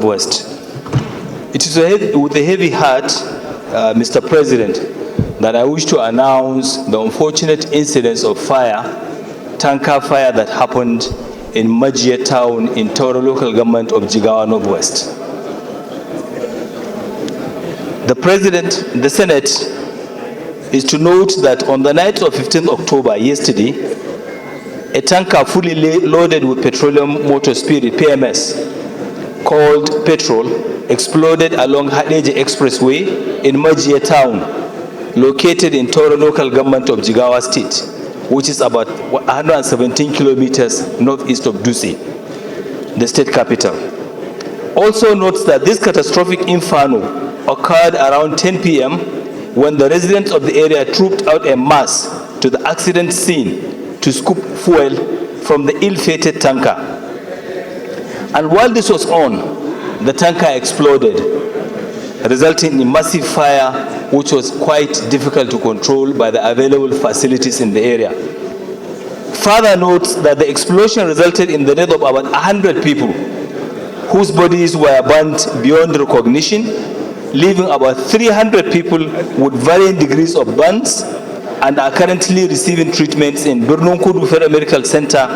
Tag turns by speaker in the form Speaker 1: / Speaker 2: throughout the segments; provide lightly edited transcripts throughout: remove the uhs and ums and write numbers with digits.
Speaker 1: Northwest. It is with a heavy heart, Mr. President, that I wish to announce the unfortunate incidents of tanker fire that happened in Majia town in Toro local government of Jigawa Northwest. The Senate is to note that on the night of 15th October, yesterday, a tanker fully loaded with petroleum motor spirit, PMS, called Petrol, exploded along Hadeja Expressway in Majia town, located in Toro local government of Jigawa State, which is about 117 kilometers northeast of Dusi, the state capital. Also notes that this catastrophic inferno occurred around 10 p.m. when the residents of the area trooped out en masse to the accident scene to scoop fuel from the ill-fated tanker. And while this was on, the tanker exploded, resulting in massive fire which was quite difficult to control by the available facilities in the area. Further notes that the explosion resulted in the death of about 100 people whose bodies were burnt beyond recognition, leaving about 300 people with varying degrees of burns and are currently receiving treatments in Birnin Kudu Federal Medical Center,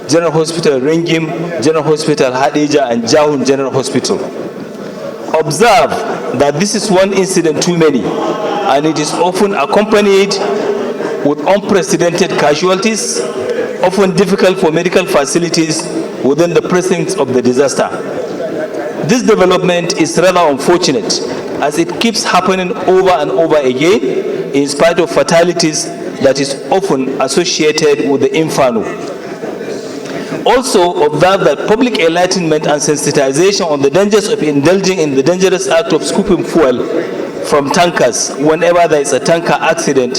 Speaker 1: General Hospital Ringim, General Hospital Hadeja, and Jahun General Hospital. Observe that this is one incident too many, and it is often accompanied with unprecedented casualties, often difficult for medical facilities within the precincts of the disaster. This development is rather unfortunate, as it keeps happening over and over again in spite of fatalities that is often associated with the inferno. Also observe that public enlightenment and sensitization on the dangers of indulging in the dangerous act of scooping fuel from tankers whenever there is a tanker accident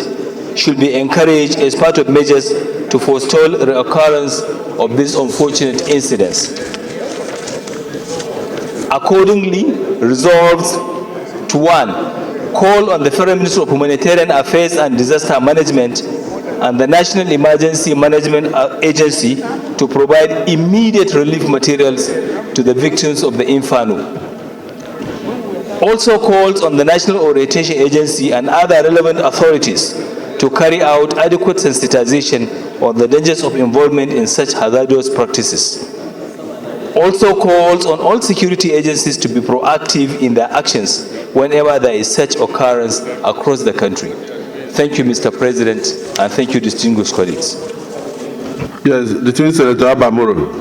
Speaker 1: should be encouraged as part of measures to forestall the reoccurrence of these unfortunate incidents. Accordingly, resolves to 1. Call on the Federal Ministry of Humanitarian Affairs and Disaster Management and the National Emergency Management Agency to provide immediate relief materials to the victims of the inferno. Also calls on the National Orientation Agency and other relevant authorities to carry out adequate sensitization on the dangers of involvement in such hazardous practices. Also calls on all security agencies to be proactive in their actions whenever there is such occurrence across the country. Thank you, Mr. President, and thank you, distinguished colleagues.
Speaker 2: Yes, the Senator Abamoro.